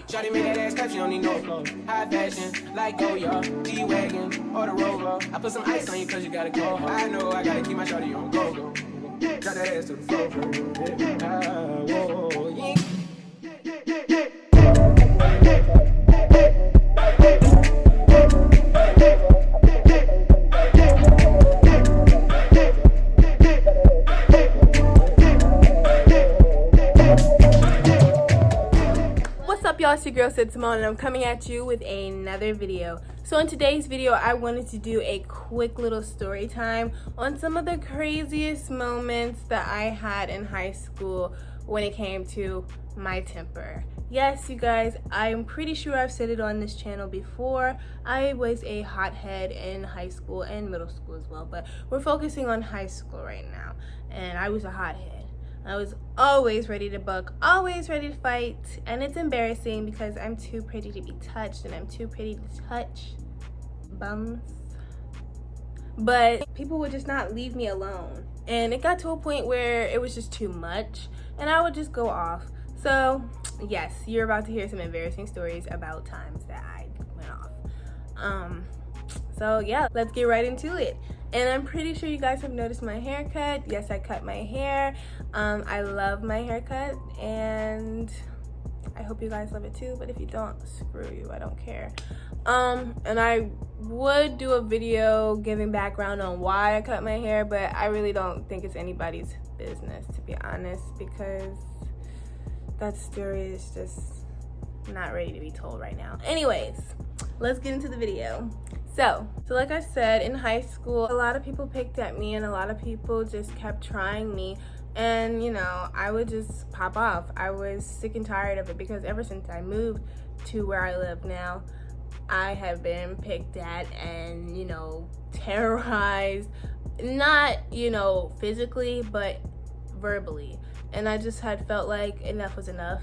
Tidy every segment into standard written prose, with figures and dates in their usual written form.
Shawty make that ass clap, she don't need no flow. High fashion, like Goya, G-Wagon, or the Rover. I put some ice on you cause you gotta go home. I know I gotta keep my shawty on go-go. Drop that ass to the floor. Whoa, yeah. What's up, y'all? It's your girl Sid Simone, and I'm coming at you with another video. So in today's video, I wanted to do a quick little story time on some of the craziest moments that I had in high school when it came to my temper. Yes, you guys, I'm pretty sure I've said it on this channel before. I was a hothead in high school and middle school as well, but we're focusing on high school right now. And I was a hothead. I was always ready to buck, always ready to fight, and it's embarrassing because I'm too pretty to be touched and I'm too pretty to touch bums. But people would just not leave me alone. And it got to a point where it was just too much and I would just go off. So yes, you're about to hear some embarrassing stories about times that I went off. So yeah, let's get right into it. And I'm pretty sure you guys have noticed my haircut. Yes, I cut my hair. I love my haircut and I hope you guys love it too, but if you don't, screw you, I don't care. And I would do a video giving background on why I cut my hair, but I really don't think it's anybody's business, to be honest, because that story is just not ready to be told right now. Anyways, let's get into the video. So like I said, in high school, a lot of people picked at me and a lot of people just kept trying me. And, you know, I would just pop off. I was sick and tired of it because ever since I moved to where I live now, I have been picked at and, you know, terrorized. Not, you know, physically, but verbally. And I just had felt like enough was enough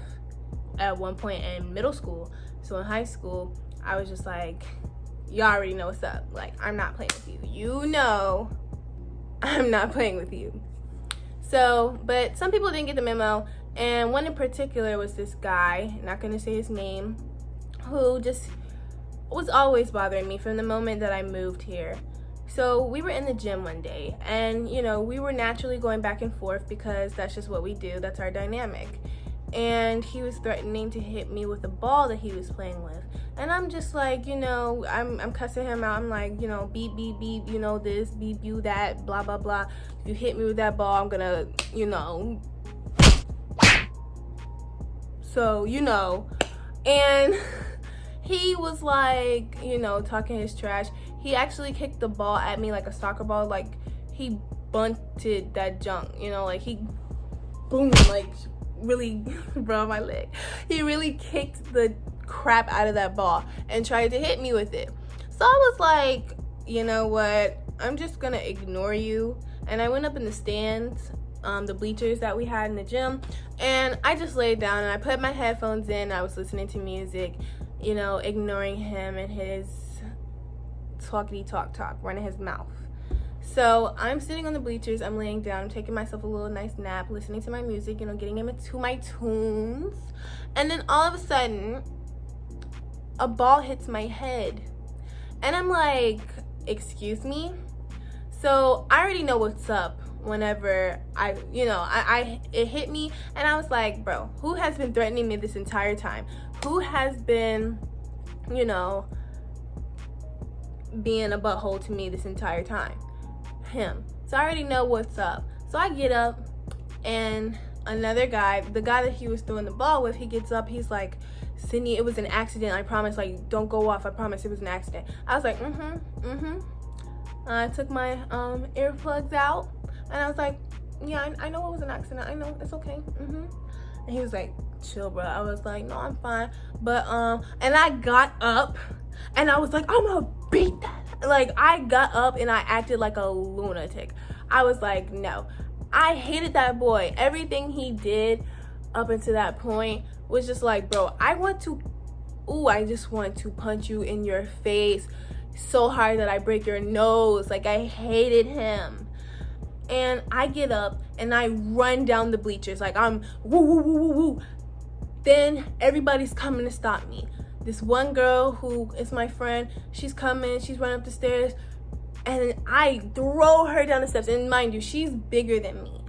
at one point in middle school. So in high school, I was just like, y'all already know what's up. Like, I'm not playing with you. You know, I'm not playing with you. So, but some people didn't get the memo. And one in particular was this guy, not gonna say his name, who just was always bothering me from the moment that I moved here. So we were in the gym one day and, you know, we were naturally going back and forth because that's just what we do. That's our dynamic. And he was threatening to hit me with a ball that he was playing with. And I'm just like, you know, I'm cussing him out. I'm like, you know, beep, beep, beep, you know, this, beep, you, that, blah, blah, blah. If you hit me with that ball, I'm gonna, you know. So, you know. And he was like, you know, talking his trash. He actually kicked the ball at me like a soccer ball. Like, he bunted that junk, you know, like he, boom, like, really, bro, my leg. He really kicked the crap out of that ball and tried to hit me with it. So I was like, you know what? I'm just gonna ignore you. And I went up in the stands, the bleachers that we had in the gym, and I just laid down and I put my headphones in. I was listening to music, you know, ignoring him and his talkity talk, running his mouth. So I'm sitting on the bleachers, I'm laying down, I'm taking myself a little nice nap, listening to my music, you know, getting into my tunes. And then all of a sudden, a ball hits my head. And I'm like, excuse me? So I already know what's up whenever it hit me. And I was like, bro, who has been threatening me this entire time? Who has been, you know, being a butthole to me this entire time? Him. So I already know what's up. So I get up and another guy, the guy that he was throwing the ball with, he gets up, he's like, Sydney, it was an accident, I promise, like, don't go off, I promise it was an accident. I was like, I took my earplugs out and I was like, yeah, I know it was an accident, I know, it's okay. And he was like, chill, bro. I was like, no, I'm fine. But and I got up and I was like, I'm gonna beat that. Like, I got up and I acted like a lunatic. I was like, no. I hated that boy. Everything he did up until that point was just like, bro, I just want to punch you in your face so hard that I break your nose. Like, I hated him. And I get up and I run down the bleachers like I'm woo woo woo woo woo. Then everybody's coming to stop me. This one girl who is my friend, she's coming, she's running up the stairs, and I throw her down the steps. And mind you, she's bigger than me.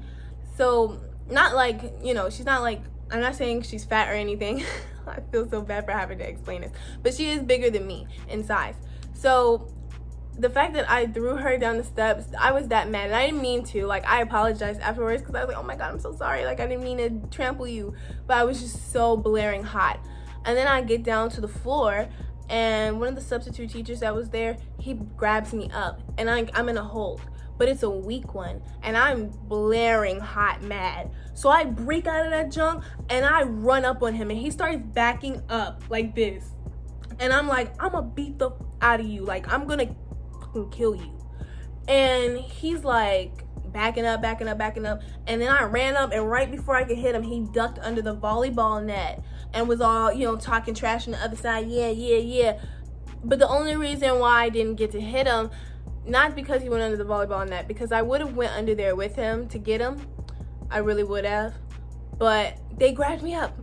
So, not like, you know, she's not like, I'm not saying she's fat or anything. I feel so bad for having to explain this. But she is bigger than me in size. So, the fact that I threw her down the steps, I was that mad. And I didn't mean to. Like, I apologized afterwards because I was like, oh my God, I'm so sorry. Like, I didn't mean to trample you. But I was just so blaring hot. And then I get down to the floor, and one of the substitute teachers that was there, he grabs me up, and I'm in a hold. But it's a weak one, and I'm blaring hot mad. So I break out of that junk, and I run up on him, and he starts backing up like this. And I'm like, I'm gonna beat the out of you. Like, I'm gonna kill you. And he's like backing up. And then I ran up, and right before I could hit him, he ducked under the volleyball net and was all, you know, talking trash on the other side. Yeah. But the only reason why I didn't get to hit him, not because he went under the volleyball net, because I would have went under there with him to get him. I really would have. But they grabbed me up.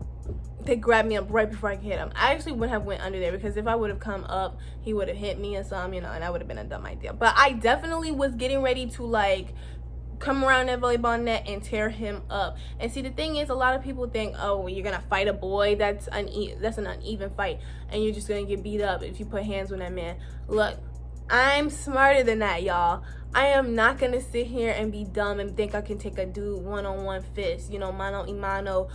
They grabbed me up right before I could hit him. I actually wouldn't have went under there, because if I would have come up, he would have hit me or something, you know, and I would have been a dumb idea. But I definitely was getting ready to, like, come around that volleyball net and tear him up. And see, the thing is, a lot of people think, oh, you're gonna fight a boy, that's an uneven fight, and you're just gonna get beat up if you put hands on that man. Look, I'm smarter than that, y'all. I am not gonna sit here and be dumb and think I can take a dude one-on-one fist, you know, mano y mano,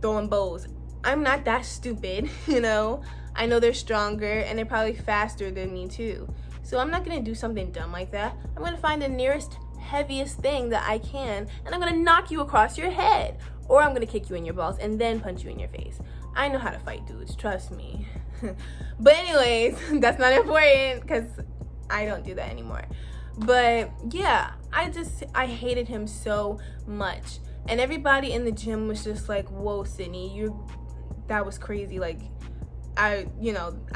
throwing bows. I'm not that stupid, you know. I know they're stronger, and they're probably faster than me too. So I'm not gonna do something dumb like that. I'm gonna find the nearest heaviest thing that I can, and I'm gonna knock you across your head, or I'm gonna kick you in your balls and then punch you in your face. I know how to fight dudes, trust me. But anyways, that's not important, because I don't do that anymore. But yeah, I hated him so much, and everybody in the gym was just like, whoa, Sydney, that was crazy. Like, I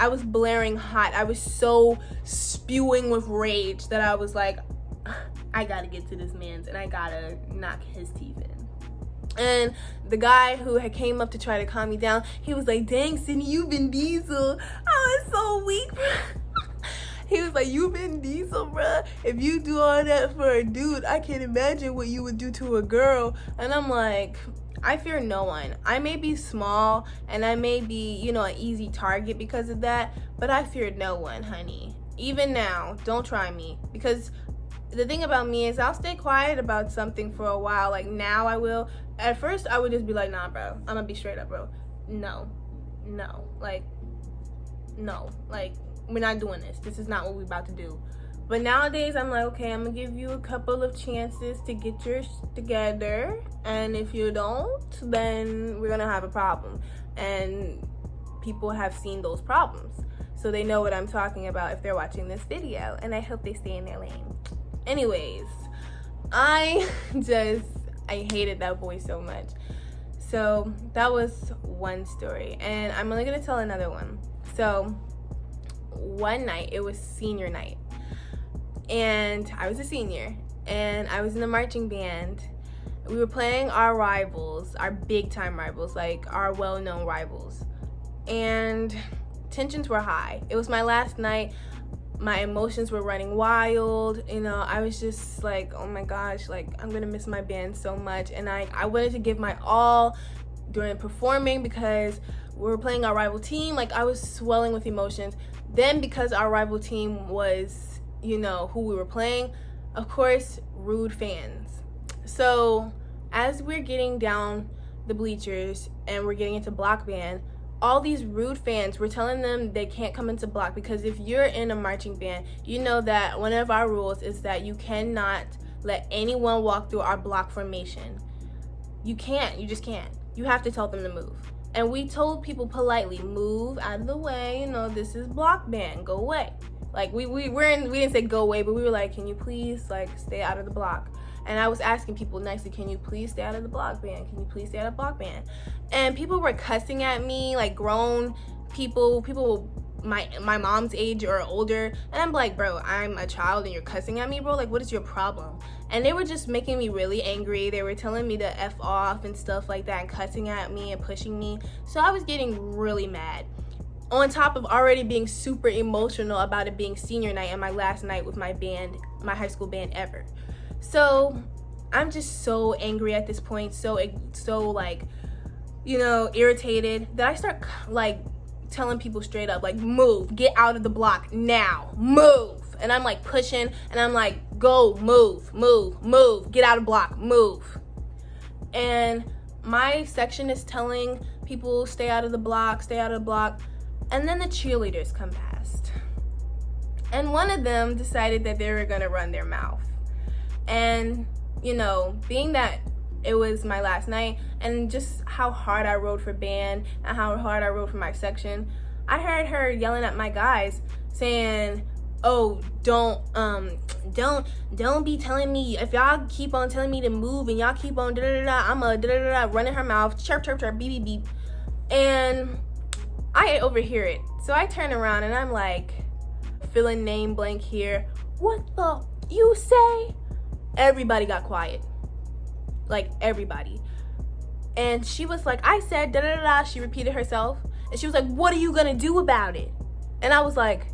was blaring hot. I was so spewing with rage that I was like, I gotta get to this man's, and I gotta knock his teeth in. And the guy who had came up to try to calm me down, he was like, dang, Sydney, you Vin Diesel. I was so weak. He was like, you Vin Diesel, bruh. If you do all that for a dude, I can't imagine what you would do to a girl. And I'm like, I fear no one. I may be small, and I may be, you know, an easy target because of that, but I fear no one, honey. Even now, don't try me, because the thing about me is I'll stay quiet about something for a while. Like, now I will. At first, I would just be like, nah, bro. I'm gonna be straight up, bro. No. Like, no. Like, we're not doing this. This is not what we're about to do. But nowadays, I'm like, okay, I'm gonna give you a couple of chances to get yours together. And if you don't, then we're gonna have a problem. And people have seen those problems, so they know what I'm talking about if they're watching this video. And I hope they stay in their lane. Anyways, I hated that boy so much. So that was one story, and I'm only gonna tell another one. So one night, it was senior night, and I was a senior, and I was in the marching band. We were playing our rivals, our big time rivals, like our well-known rivals, and tensions were high. It was my last night. My emotions were running wild, you know. I was just like, oh my gosh, like, I'm gonna miss my band so much. And I wanted to give my all during performing, because we were playing our rival team. Like, I was swelling with emotions. Then, because our rival team was, you know, who we were playing, of course, rude fans. So as we're getting down the bleachers and we're getting into block band, all these rude fans, we're telling them they can't come into block, because if you're in a marching band, you know that one of our rules is that you cannot let anyone walk through our block formation. You just can't. You have to tell them to move. And we told people politely, move out of the way, you know, this is block band, go away. Like, we didn't say go away, but we were like, can you please, like, stay out of the block? And I was asking people nicely, can you please stay out of the block band? Can you please stay out of block band? And people were cussing at me, like grown people my mom's age or older, and I'm like, bro, I'm a child and you're cussing at me, bro, like what is your problem? And they were just making me really angry. They were telling me to F off and stuff like that, and cussing at me and pushing me. So I was getting really mad, on top of already being super emotional about it being senior night and my last night with my band, my high school band ever. So I'm just so angry at this point, so like, you know, irritated, that I start like telling people straight up, like, move, get out of the block now, move. And I'm like pushing, and I'm like, go, move, get out of the block, move. And my section is telling people, stay out of the block, and then the cheerleaders come past, and one of them decided that they were gonna run their mouth. And, you know, being that it was my last night, and just how hard I rode for band and how hard I rode for my section, I heard her yelling at my guys saying, oh, don't be telling me, if y'all keep on telling me to move and y'all keep on I'm a running her mouth, chirp, beep, beep, beep. And I overhear it. So I turn around and I'm like, filling name blank here, what the you say? Everybody got quiet. Like, everybody. And she was like, I said she repeated herself, and she was like, what are you gonna do about it? And I was like,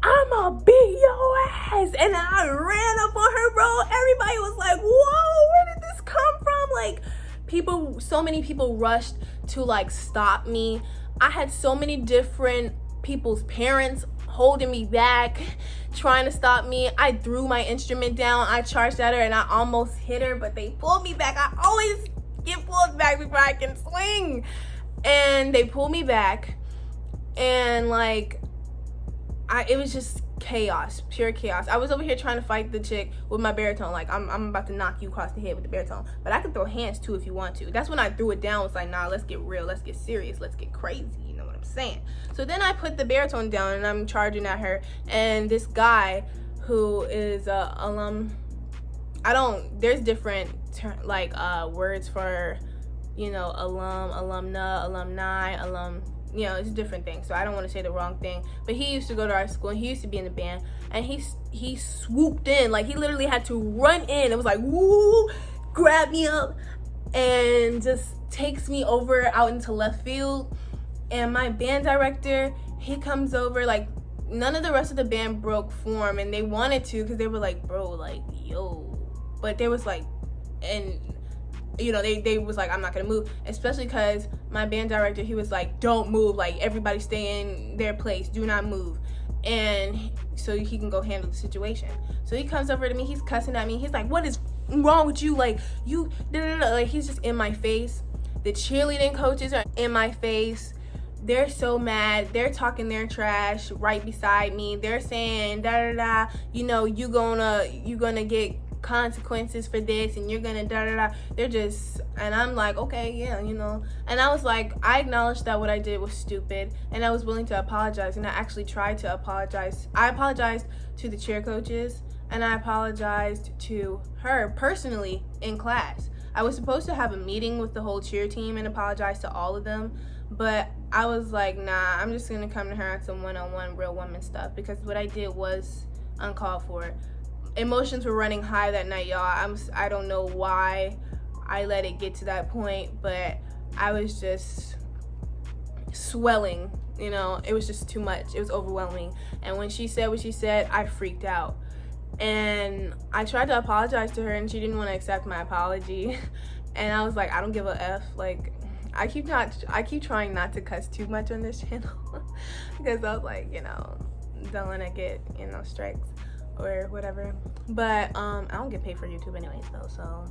I'ma beat your ass. And I ran up on her, bro. Everybody was like, whoa, where did this come from? Like, so many people rushed to like stop me. I had so many different people's parents holding me back, trying to stop me. I threw my instrument down, I charged at her, and I almost hit her, but they pulled me back. I always get pulled back before I can swing. And they pulled me back, and like, it was just chaos, pure chaos. I was over here trying to fight the chick with my baritone, like I'm about to knock you across the head with the baritone, but I could throw hands too if you want to. That's when I threw it down. It's like, nah, let's get real, let's get serious, let's get crazy, you know what I'm saying? So then I put the baritone down and I'm charging at her, and this guy who is a alum, there's different words for, you know, alum, alumna, alumni, alum, you know, it's different things, so I don't want to say the wrong thing, but he used to go to our school and he used to be in the band, and he swooped in, like he literally had to run in. It was like, woo, grab me up and just takes me over out into left field. And my band director, he comes over, like none of the rest of the band broke form, and they wanted to, because they were like, bro, like, yo, but they was like, and you know, they was like, I'm not gonna move, especially because my band director, he was like, don't move, like everybody stay in their place, do not move, and so he can go handle the situation. So he comes over to me, he's cussing at me, he's like, what is wrong with you, like you like, he's just in my face. The cheerleading coaches are in my face. They're so mad, they're talking their trash right beside me. They're saying you know, you gonna get consequences for this, and you're gonna they're just, and I'm like, okay, yeah, you know. And I was like, I acknowledged that what I did was stupid, and I was willing to apologize, and I actually tried to apologize. I apologized to the cheer coaches, and I apologized to her personally in class. I was supposed to have a meeting with the whole cheer team and apologize to all of them, but I was like, nah, I'm just gonna come to her on some one-on-one real woman stuff, because what I did was uncalled for. Emotions were running high that night, y'all. I don't know why I let it get to that point, but I was just swelling, you know. It was just too much. It was overwhelming. And when she said what she said, I freaked out. And I tried to apologize to her, and she didn't want to accept my apology. And I was like, I don't give a F. Like, I keep trying not to cuss too much on this channel because I was like, you know, don't want to get, you know, strikes or whatever. But I don't get paid for YouTube anyways though, so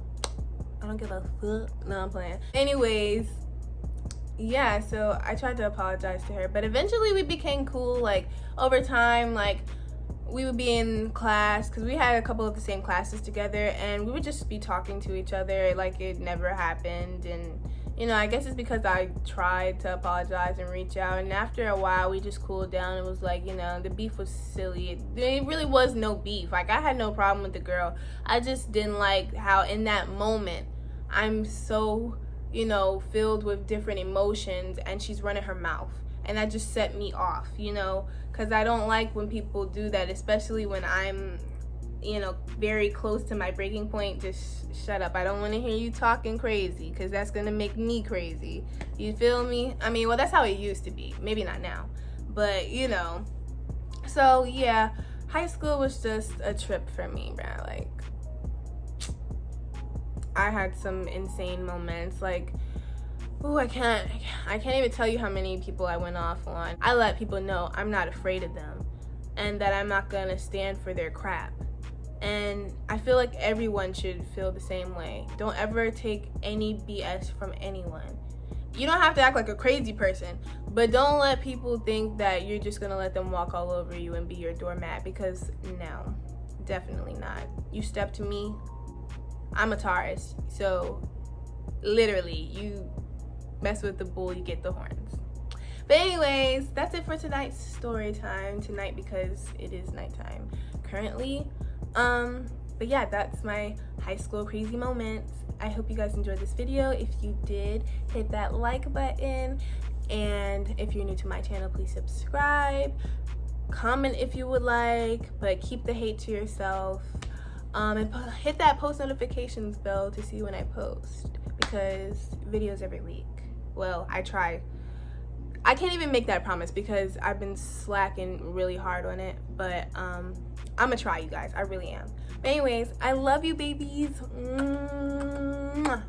I don't give a fuck. No, I'm playing. Anyways, yeah, so I tried to apologize to her, but eventually we became cool. Like, over time, like, we would be in class, because we had a couple of the same classes together, and we would just be talking to each other like it never happened. And you know, I guess it's because I tried to apologize and reach out, and after a while we just cooled down. It was like, you know, the beef was silly. There really was no beef. Like, I had no problem with the girl. I just didn't like how in that moment I'm so, you know, filled with different emotions, and she's running her mouth. and that just set me off, you know, because I don't like when people do that, especially when I'm, you know, very close to my breaking point. Just shut up. I don't want to hear you talking crazy, because that's gonna make me crazy. You feel me? I mean, well, that's how it used to be. Maybe not now, but you know. So yeah, high school was just a trip for me, bro. Like, I had some insane moments. Like, ooh, I can't even tell you how many people I went off on. I let people know I'm not afraid of them, and that I'm not gonna stand for their crap. And I feel like everyone should feel the same way. Don't ever take any BS from anyone. You don't have to act like a crazy person, but don't let people think that you're just gonna let them walk all over you and be your doormat, because no, definitely not. You step to me, I'm a Taurus, so literally, you mess with the bull, you get the horns. But anyways, that's it for tonight's story time tonight, because it is nighttime currently. But yeah, that's my high school crazy moments. I hope you guys enjoyed this video. If you did, hit that like button, and if you're new to my channel, please subscribe, comment if you would like, but keep the hate to yourself. And hit that post notifications bell to see when I post, because videos every week. Well, I try. I can't even make that promise because I've been slacking really hard on it, but I'm gonna try, you guys. I really am. But anyways, I love you, babies. Mwah.